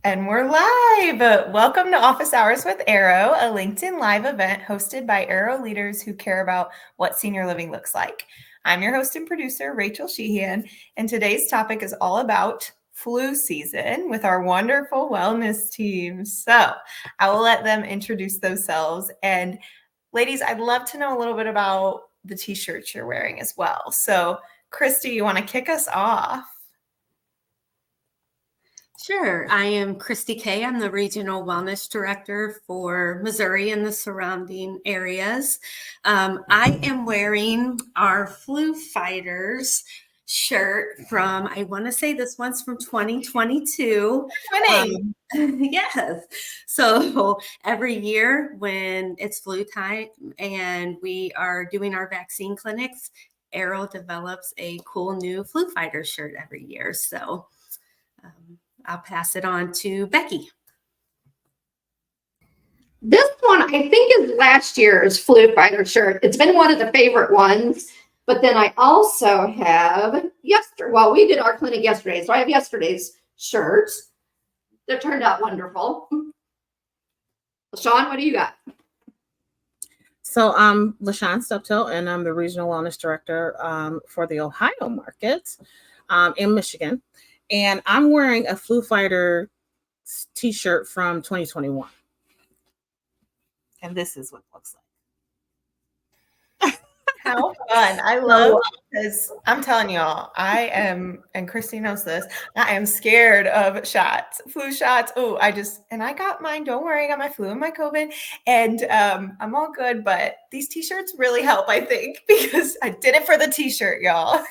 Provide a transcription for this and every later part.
And we're live. Welcome to Office Hours with Arrow, a LinkedIn Live event hosted by Arrow leaders who care about what senior living looks like. I'm your host and producer, Rachel Sheehan, and today's topic is all about flu season with our wonderful wellness team. So I will let them introduce themselves. And ladies, I'd love to know a little bit about the t-shirts you're wearing as well. So Christy, you want to kick us off? Sure. I am Christy Kay. I'm the Regional Wellness Director for Missouri and the surrounding areas. I am wearing our Flu Fighters shirt from, I want to say this one's from 2022. Yes. So every year when it's flu time and we are doing our vaccine clinics, Arrow develops a cool new Flu Fighter shirt every year. So I'll pass it on to Becky. This one, I think, is last year's Flu Fighter shirt. It's been one of the favorite ones. But then I also have we did our clinic yesterday. So I have yesterday's shirts that turned out wonderful. LaShawn, what do you got? So I'm LaShawn Stepteau, and I'm the Regional Wellness Director for the Ohio market in Michigan. And I'm wearing a Flu Fighter t-shirt from 2021. And this is what it looks like. How fun. I love because I'm telling y'all, I am, and Christy knows this, I am scared of shots, flu shots. I got mine. Don't worry, I got my flu and my COVID, and I'm all good. But these t-shirts really help, I think, because I did it for the t-shirt, y'all.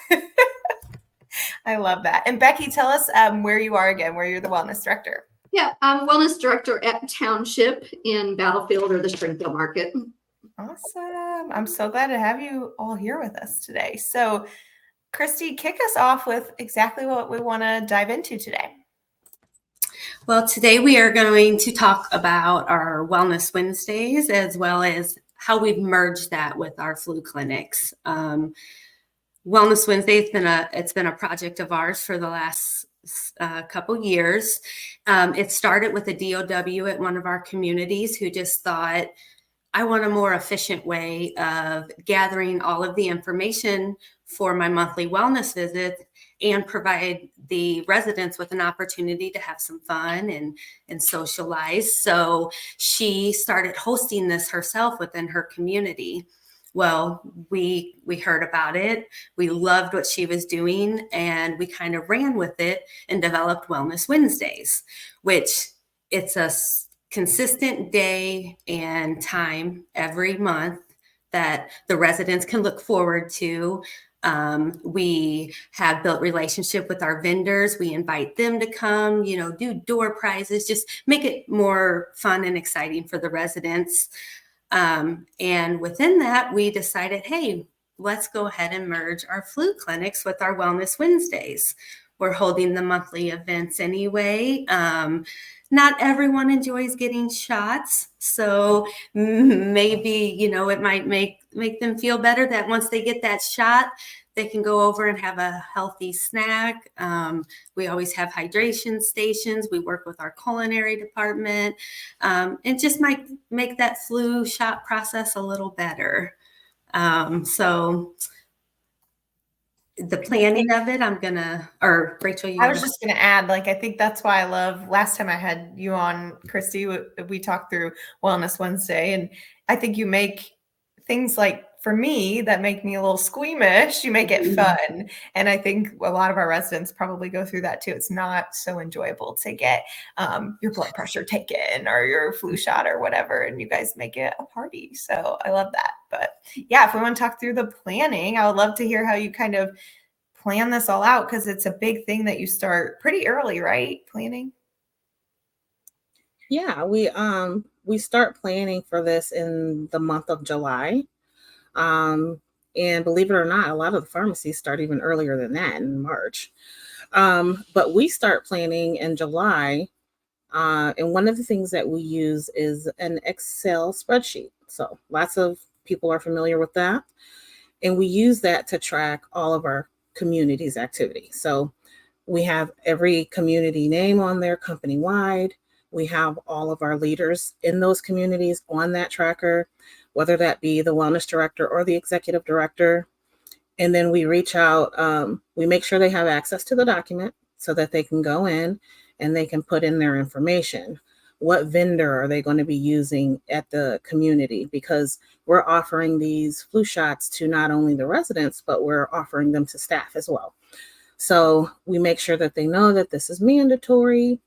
I love that. And Becky, tell us where you are again, where you're the wellness director. Yeah, I'm wellness director at Township in Battlefield or the Springfield market. Awesome. I'm so glad to have you all here with us today. So, Christy, kick us off with exactly what we want to dive into today. Well, today we are going to talk about our Wellness Wednesdays as well as how we've merged that with our flu clinics. Wellness Wednesday, it's been a project of ours for the last couple years. It started with a DOW at one of our communities who just thought, I want a more efficient way of gathering all of the information for my monthly wellness visit and provide the residents with an opportunity to have some fun and socialize. So she started hosting this herself within her community. Well, we heard about it. We loved what she was doing, and we kind of ran with it and developed Wellness Wednesdays, which it's a consistent day and time every month that the residents can look forward to. We have built relationship with our vendors. We invite them to come, do door prizes, just make it more fun and exciting for the residents. And within that, we decided, hey, let's go ahead and merge our flu clinics with our Wellness Wednesdays. We're holding the monthly events anyway. Not everyone enjoys getting shots. So maybe, it might make them feel better that once they get that shot, they can go over and have a healthy snack. We always have hydration stations. We work with our culinary department. It just might make that flu shot process a little better. So the planning of it, Rachel, I was just going to add, I think that's why I love, last time I had you on, Christy, we talked through Wellness Wednesday, and I think you make things for me that make me a little squeamish, you make it fun. And I think a lot of our residents probably go through that too. It's not so enjoyable to get your blood pressure taken or your flu shot or whatever, and you guys make it a party. So I love that. But yeah, if we want to talk through the planning, I would love to hear how you kind of plan this all out, because it's a big thing that you start pretty early, right? Planning. Yeah, we start planning for this in the month of July. And believe it or not, a lot of the pharmacies start even earlier than that in March. But we start planning in July. And one of the things that we use is an Excel spreadsheet. So lots of people are familiar with that. And we use that to track all of our community's activity. So We have every community name on there company-wide. We have all of our leaders in those communities on that tracker, whether that be the wellness director or the executive director. And then we reach out, we make sure they have access to the document so that they can go in and they can put in their information. What vendor are they going to be using at the community? Because we're offering these flu shots to not only the residents, but we're offering them to staff as well. So we make sure that they know that this is mandatory.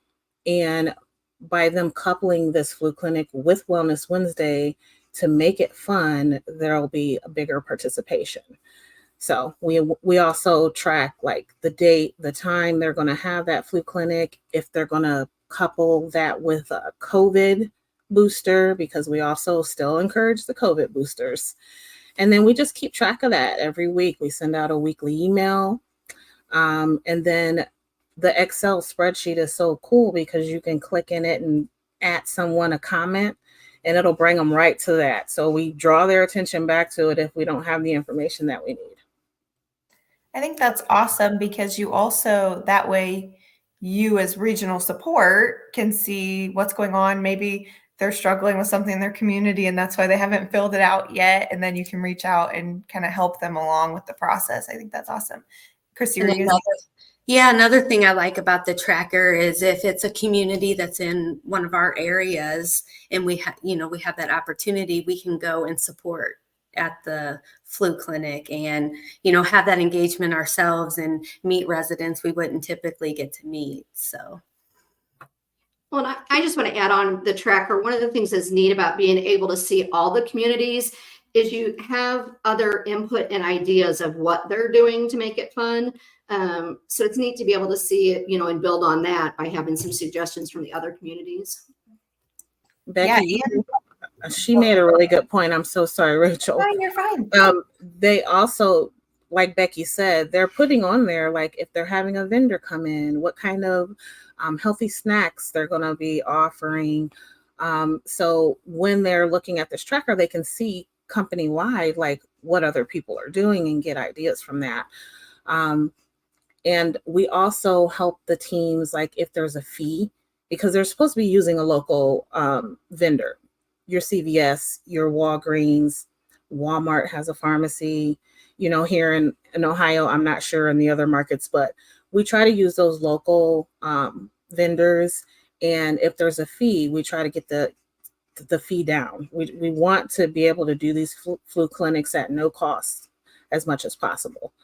And by them coupling this flu clinic with Wellness Wednesday to make it fun, there'll be a bigger participation. So we also track like the date, the time they're going to have that flu clinic, if they're going to couple that with a COVID booster, because we also still encourage the COVID boosters. And then we just keep track of that every week. We send out a weekly email. And then the Excel spreadsheet is so cool because you can click in it and add someone a comment and it'll bring them right to that. So we draw their attention back to it if we don't have the information that we need. I think that's awesome because you also, that way you as regional support can see what's going on. Maybe they're struggling with something in their community and that's why they haven't filled it out yet. And then you can reach out and kind of help them along with the process. I think that's awesome. Christy, another thing I like about the tracker is if it's a community that's in one of our areas and we have that opportunity, we can go and support at the flu clinic and, have that engagement ourselves and meet residents we wouldn't typically get to meet. So. Well, I just want to add on the tracker. One of the things that's neat about being able to see all the communities is you have other input and ideas of what they're doing to make it fun. So it's neat to be able to see it, and build on that by having some suggestions from the other communities. Becky, she made a really good point. I'm so sorry, Rachel. Fine, you're fine. They also, like Becky said, they're putting on there, like if they're having a vendor come in, what kind of healthy snacks they're going to be offering. So when they're looking at this tracker, they can see company-wide, like what other people are doing and get ideas from that. And we also help the teams, like if there's a fee, because they're supposed to be using a local vendor. Your CVS, your Walgreens, Walmart has a pharmacy, here in Ohio, I'm not sure in the other markets, but we try to use those local vendors. And if there's a fee, we try to get the fee down. We want to be able to do these flu clinics at no cost as much as possible.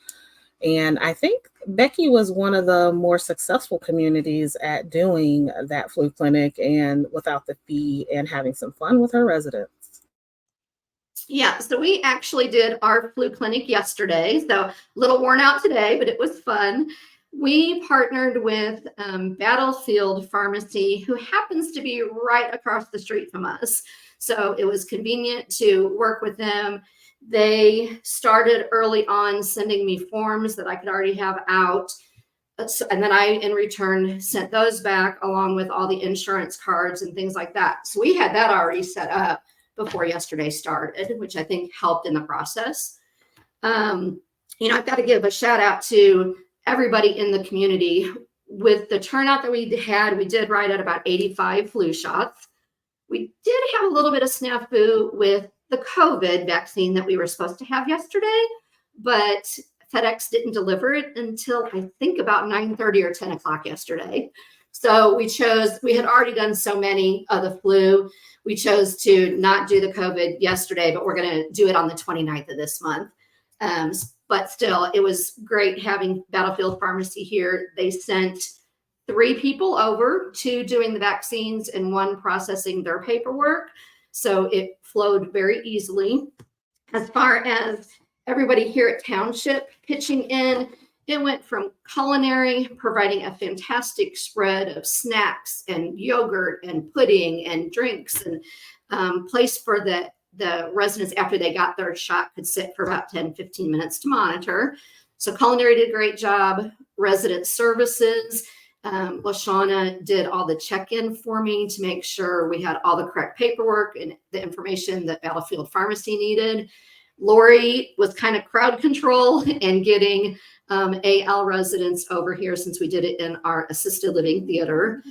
And I think Becky was one of the more successful communities at doing that flu clinic and without the fee and having some fun with her residents. Yeah, so we actually did our flu clinic yesterday. So a little worn out today, but it was fun. We partnered with Battlefield Pharmacy, who happens to be right across the street from us. So it was convenient to work with them. They started early on sending me forms that I could already have out. And then I, in return, sent those back along with all the insurance cards and things like that. So we had that already set up before yesterday started, which I think helped in the process. I've got to give a shout out to everybody in the community. With the turnout that we had, we did right at about 85 flu shots. We did have a little bit of snafu with the COVID vaccine that we were supposed to have yesterday, but FedEx didn't deliver it until I think about 9:30 or 10 o'clock yesterday. So we had already done so many of the flu. We chose to not do the COVID yesterday, but we're going to do it on the 29th of this month. But still, it was great having Battlefield Pharmacy here. They sent 3 people over, 2 doing the vaccines and 1 processing their paperwork. So it flowed very easily. As far as everybody here at Township pitching in, it went from culinary, providing a fantastic spread of snacks and yogurt and pudding and drinks, and place for the residents after they got their shot could sit for about 10-15 minutes to monitor. So culinary did a great job. Resident services, LaShawn did all the check-in for me to make sure we had all the correct paperwork and the information that Battlefield Pharmacy needed. Lori was kind of crowd control and getting AL residents over here since we did it in our assisted living theater.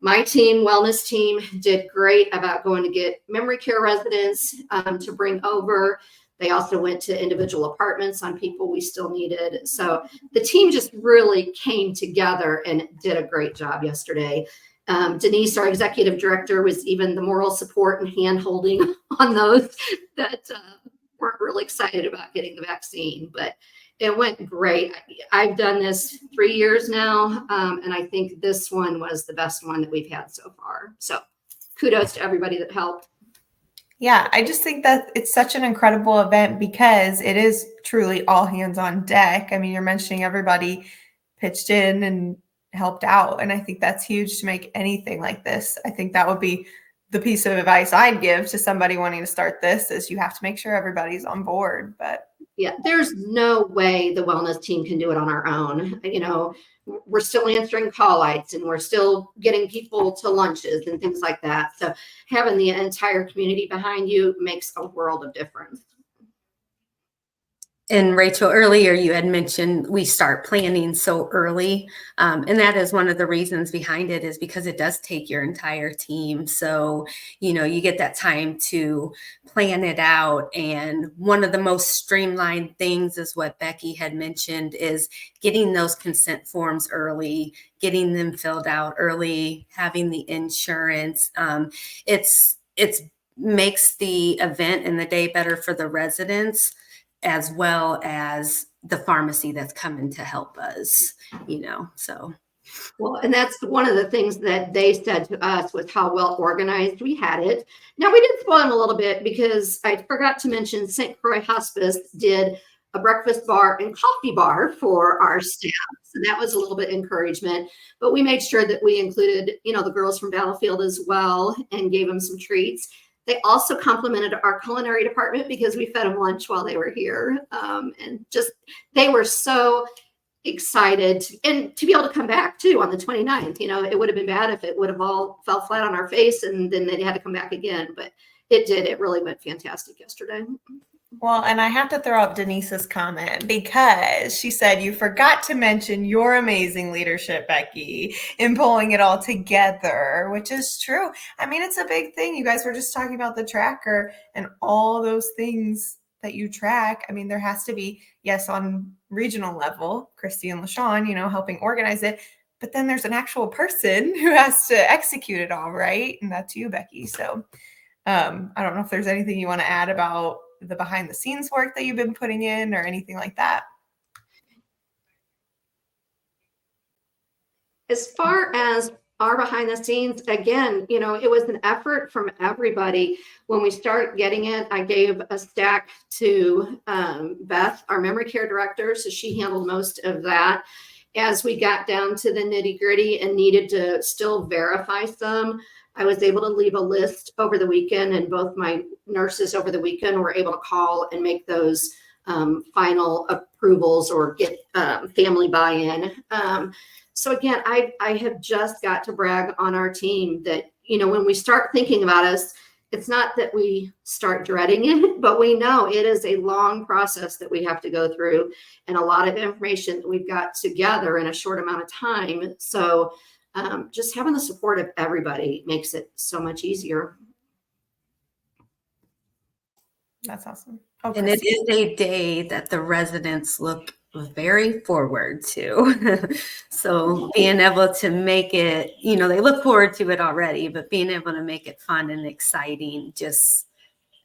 My team, wellness team, did great about going to get memory care residents to bring over. They also went to individual apartments on people we still needed. So the team just really came together and did a great job yesterday. Denise, our executive director, was even the moral support and hand holding on those that weren't really excited about getting the vaccine, but it went great. I've done this 3 years now, and I think this one was the best one that we've had so far. So kudos to everybody that helped. Yeah, I just think that it's such an incredible event because it is truly all hands on deck. I mean, you're mentioning everybody pitched in and helped out, and I think that's huge to make anything like this. I think that would be the piece of advice I'd give to somebody wanting to start this is you have to make sure everybody's on board. But yeah, there's no way the wellness team can do it on our own. You know, we're still answering call outs and we're still getting people to lunches and things like that. So having the entire community behind you makes a world of difference. And Rachel, earlier you had mentioned we start planning so early. And that is one of the reasons behind it is because it does take your entire team. So, you know, you get that time to plan it out. And one of the most streamlined things is what Becky had mentioned is getting those consent forms early, getting them filled out early, having the insurance. It's makes the event and the day better for the residents, as well as the pharmacy that's coming to help us, you know, so. Well, and that's one of the things that they said to us was how well organized we had it. Now, we did spoil them a little bit because I forgot to mention St. Croix Hospice did a breakfast bar and coffee bar for our staff. So that was a little bit encouragement, but we made sure that we included, you know, the girls from Battlefield as well and gave them some treats. They also complimented our culinary department because we fed them lunch while they were here. And just, they were so excited and to be able to come back too on the 29th. You know, it would have been bad if it would have all fell flat on our face and then they had to come back again, but it did. It really went fantastic yesterday. Well, and I have to throw out Denise's comment because she said you forgot to mention your amazing leadership, Becky, in pulling it all together, which is true. I mean, it's a big thing. You guys were just talking about the tracker and all those things that you track. I mean, there has to be, yes, on regional level, Christy and LaShawn, you know, helping organize it, but then there's an actual person who has to execute it all, right? And that's you, Becky. So I don't know if there's anything you want to add about the behind the scenes work that you've been putting in or anything like that. As far as our behind the scenes, again, you know, it was an effort from everybody. When we start getting it, I gave a stack to Beth, our memory care director. So she handled most of that. As we got down to the nitty gritty and needed to still verify some, I was able to leave a list over the weekend, and both my nurses over the weekend were able to call and make those final approvals or get family buy-in. So again, I have just got to brag on our team that, you know, when we start thinking about us, it's not that we start dreading it, but we know it is a long process that we have to go through and a lot of information that we've got together in a short amount of time. So just having the support of everybody makes it so much easier. That's awesome. Oh, and it is a day that the residents look very forward to. So being able to make it, you know, they look forward to it already, but being able to make it fun and exciting, just,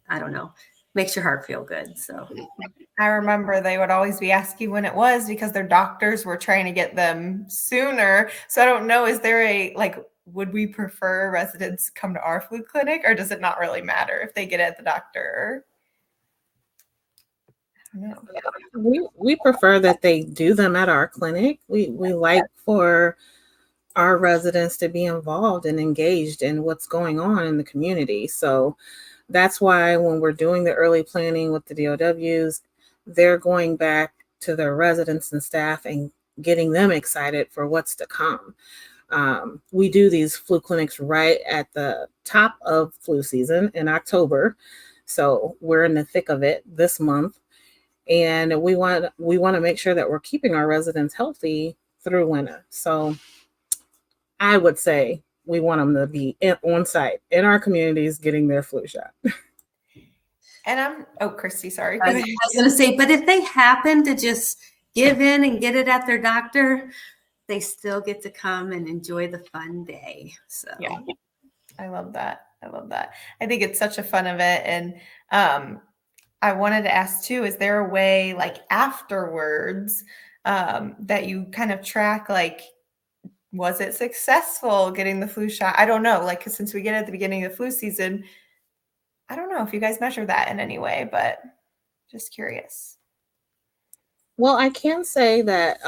I don't know, makes your heart feel good. So I remember they would always be asking when it was because their doctors were trying to get them sooner. So I don't know, is there a, like, would we prefer residents come to our flu clinic or does it not really matter if they get it at the doctor? No. We prefer that they do them at our clinic. We like for our residents to be involved and engaged in what's going on in the community. So that's why when we're doing the early planning with the DOWs, they're going back to their residents and staff and getting them excited for what's to come. We do these flu clinics right at the top of flu season in October. So we're in the thick of it this month. and we want to make sure that we're keeping our residents healthy through winter. So I would say we want them to be on site in our communities getting their flu shot. And Christy, sorry. I was going to say, but if they happen to just give in and get it at their doctor, they still get to come and enjoy the fun day. So yeah, I love that. I think it's such a fun event. And I wanted to ask too, is there a way like afterwards that you kind of track, like, was it successful getting the flu shot? I don't know. Like, 'cause since we get at the beginning of the flu season, I don't know if you guys measure that in any way, but just curious. Well, I can say that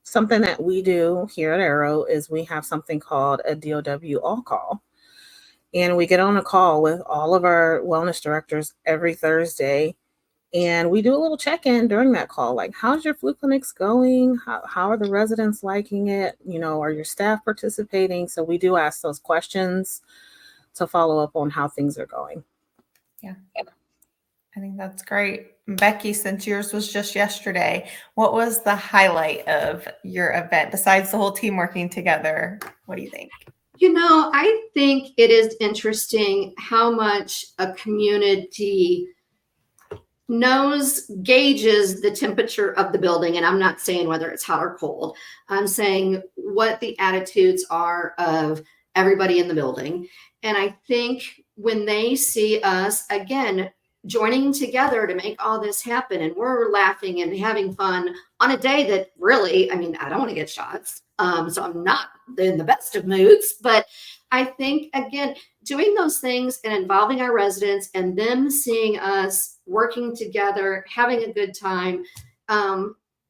something that we do here at Arrow is we have something called a DOW all call. And we get on a call with all of our wellness directors every Thursday. And we do a little check-in during that call. Like, how's your flu clinics going? How are the residents liking it? You know, are your staff participating? So we do ask those questions to follow up on how things are going. Yeah, I think that's great. Becky, since yours was just yesterday, what was the highlight of your event besides the whole team working together? What do you think? I think it is interesting how much a community gauges the temperature of the building. And I'm not saying whether it's hot or cold. I'm saying what the attitudes are of everybody in the building. And I think when they see us, again, joining together to make all this happen, and we're laughing and having fun on a day that really, I don't want to get shots. So I'm not in the best of moods, but I think, again, doing those things and involving our residents and them seeing us working together, having a good time,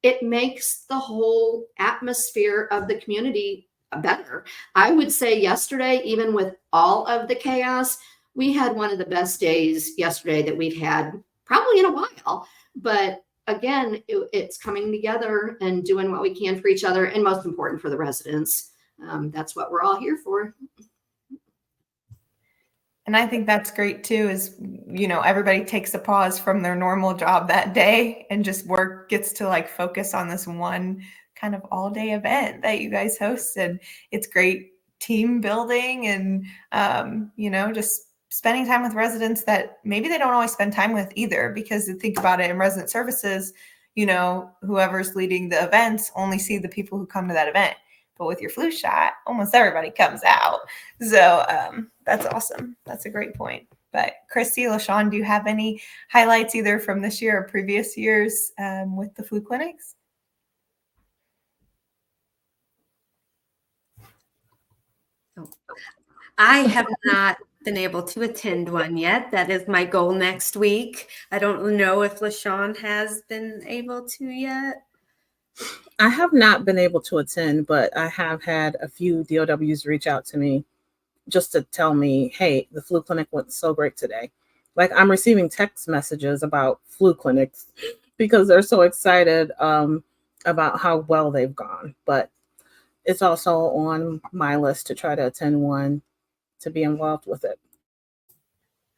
it makes the whole atmosphere of the community better. I would say yesterday, even with all of the chaos, we had one of the best days yesterday that we've had probably in a while. But again, it's coming together and doing what we can for each other, and most important for the residents. That's what we're all here for. And I think that's great too, is, everybody takes a pause from their normal job that day and just gets to like focus on this one kind of all day event that you guys hosted. It's great team building and, just spending time with residents that maybe they don't always spend time with either, because think about it, in resident services, whoever's leading the events only see the people who come to that event. But with your flu shot, almost everybody comes out. So that's awesome. That's a great point. But Christy, LaShawn, do you have any highlights either from this year or previous years with the flu clinics? I have not been able to attend one yet. That is my goal next week. I don't know if LaShawn has been able to yet. I have not been able to attend, but I have had a few DOWs reach out to me just to tell me, hey, the flu clinic went so great today. Like, I'm receiving text messages about flu clinics because they're so excited about how well they've gone. But it's also on my list to try to attend one to be involved with it.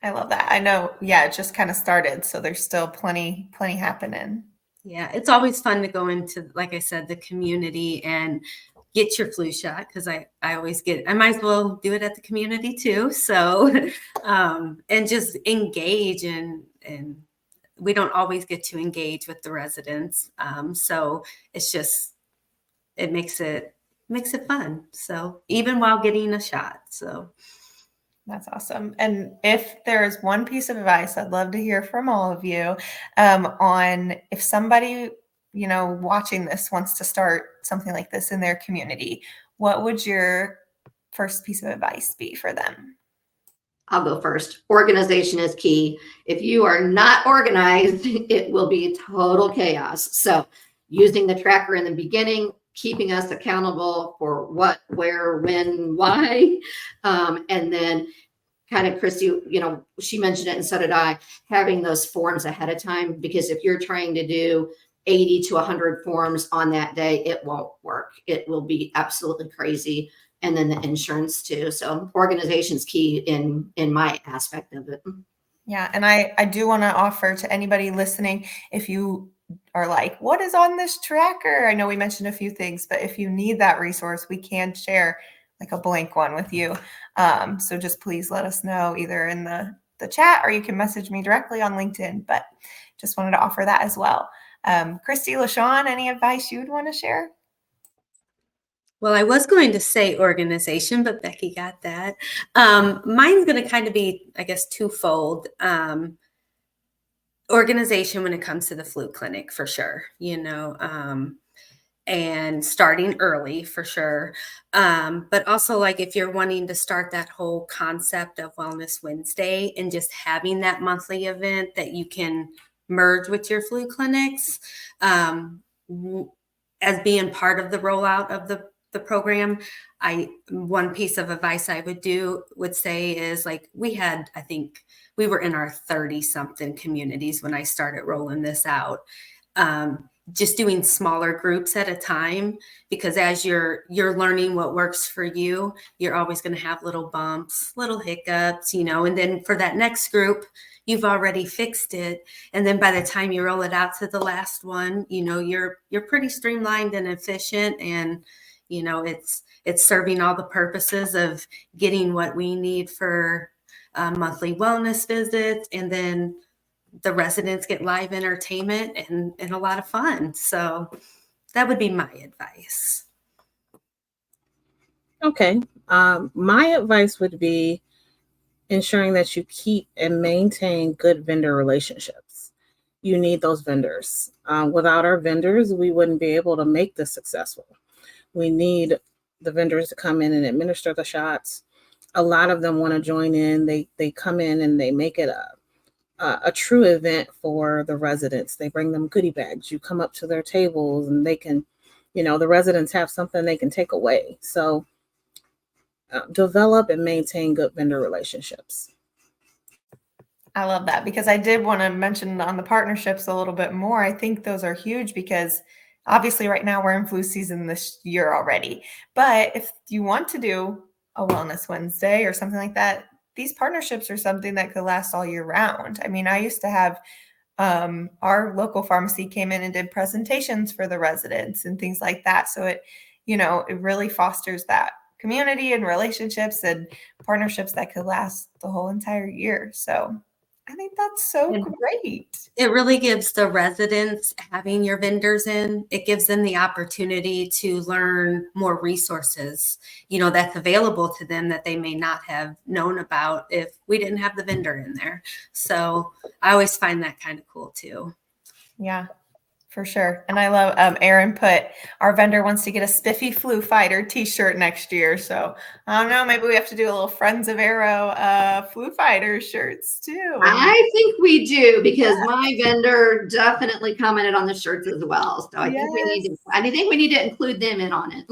I love that. I know, it just kind of started, so there's still plenty happening. Yeah, it's always fun to go into, like I said, the community and get your flu shot, because I might as well do it at the community too. So, and just engage and we don't always get to engage with the residents. So it's just, it makes it fun. So even while getting a shot, so. That's awesome. And if there's one piece of advice I'd love to hear from all of you on if somebody, watching this wants to start something like this in their community, what would your first piece of advice be for them? I'll go first. Organization is key. If you are not organized, it will be total chaos. So using the tracker in the beginning, keeping us accountable for what, where, when, why. And then kind of Christy, she mentioned it and so did I, having those forms ahead of time, because if you're trying to do 80 to 100 forms on that day, it won't work. It will be absolutely crazy. And then the insurance too. So organization's key in my aspect of it. Yeah. And I do want to offer to anybody listening, if you are like, what is on this tracker? I know we mentioned a few things, but if you need that resource, we can share like a blank one with you. So just please let us know either in the chat, or you can message me directly on LinkedIn, but just wanted to offer that as well. Christy, LaShawn, any advice you'd want to share? Well, I was going to say organization, but Becky got that. Mine's going to kind of be, I guess, twofold. Organization when it comes to the flu clinic, for sure, and starting early for sure. But also, like, if you're wanting to start that whole concept of Wellness Wednesday and just having that monthly event that you can merge with your flu clinics, as being part of the rollout of the program, one piece of advice I would say is, like, I think we were in our 30 something communities when I started rolling this out. Just doing smaller groups at a time, because as you're learning what works for you, you're always going to have little bumps, little hiccups, and then for that next group, you've already fixed it. And then by the time you roll it out to the last one, you're pretty streamlined and efficient, and it's serving all the purposes of getting what we need for monthly wellness visits, and then the residents get live entertainment and a lot of fun. So that would be my advice. Okay. My advice would be ensuring that you keep and maintain good vendor relationships. You need those vendors. Without our vendors, we wouldn't be able to make this successful. We need the vendors to come in and administer the shots. A lot of them want to join in. They come in and they make it a true event for the residents. They bring them goodie bags. You come up to their tables and they can, the residents have something they can take away. So develop and maintain good vendor relationships. I love that, because I did want to mention on the partnerships a little bit more. I think those are huge, because obviously right now we're in flu season this year already. But if you want to do a Wellness Wednesday or something like that, these partnerships are something that could last all year round. I mean, I used to have our local pharmacy came in and did presentations for the residents and things like that. So it really fosters that community and relationships and partnerships that could last the whole entire year. So I think that's so great. It really gives the residents, having your vendors in, it gives them the opportunity to learn more resources, that's available to them that they may not have known about if we didn't have the vendor in there. So I always find that kind of cool too. Yeah, for sure. And I love Aaron put, our vendor wants to get a Spiffy Flu Fighter t-shirt next year. So I don't know, maybe we have to do a little Friends of Arrow Flu Fighter shirts too. I think we do, because my vendor definitely commented on the shirts as well. So I think we need to include them in on it.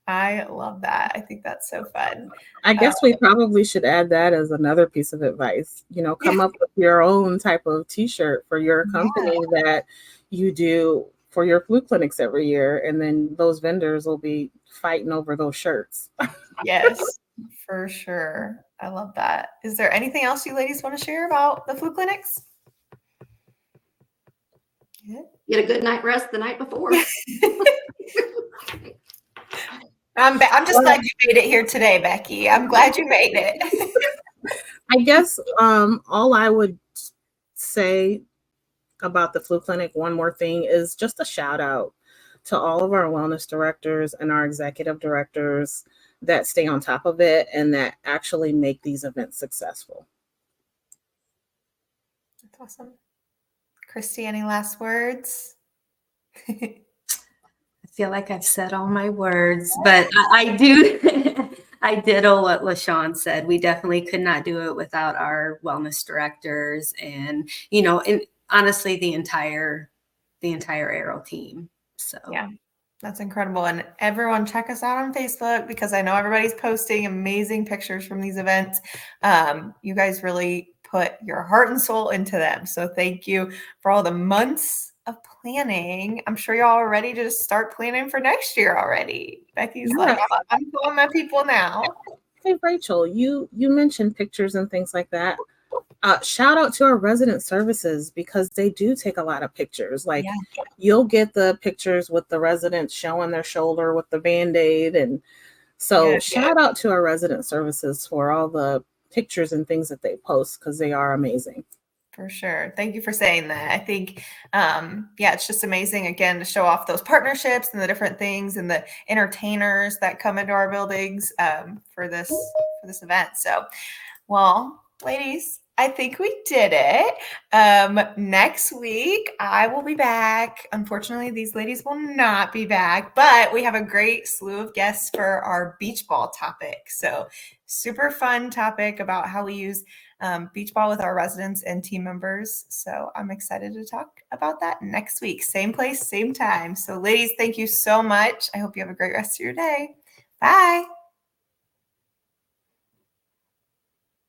I love that. I think that's so fun. I guess we probably should add that as another piece of advice. Come up with your own type of t-shirt for your company that you do for your flu clinics every year, and then those vendors will be fighting over those shirts. Yes, for sure. I love that. Is there anything else you ladies want to share about the flu clinics? Get a good night rest the night before. I'm just glad you made it here today, Becky. I'm glad you made it. I guess all I would say about the flu clinic, one more thing, is just a shout out to all of our wellness directors and our executive directors that stay on top of it and that actually make these events successful. That's awesome. Christy, any last words? I feel like I've said all my words, but I do. I ditto what LaShawn said. We definitely could not do it without our wellness directors and, and honestly, the entire Arrow team. So yeah, that's incredible. And everyone check us out on Facebook, because I know everybody's posting amazing pictures from these events. You guys really put your heart and soul into them. So thank you for all the months of planning. I'm sure y'all are ready to just start planning for next year already. Becky's like, I'm calling my people now. Hey, Rachel, you mentioned pictures and things like that. Shout out to our resident services because they do take a lot of pictures. Like Yeah. you'll get the pictures with the residents showing their shoulder with the Band-Aid. And so shout out to our resident services for all the pictures and things that they post because they are amazing. For sure. Thank you for saying that. I think, it's just amazing, again, to show off those partnerships and the different things and the entertainers that come into our buildings for this event. So, well, ladies, I think we did it. Next week, I will be back. Unfortunately, these ladies will not be back, but we have a great slew of guests for our beach ball topic. So super fun topic about how we use beach ball with our residents and team members. So I'm excited to talk about that next week. Same place, same time. So ladies, thank you so much. I hope you have a great rest of your day. Bye.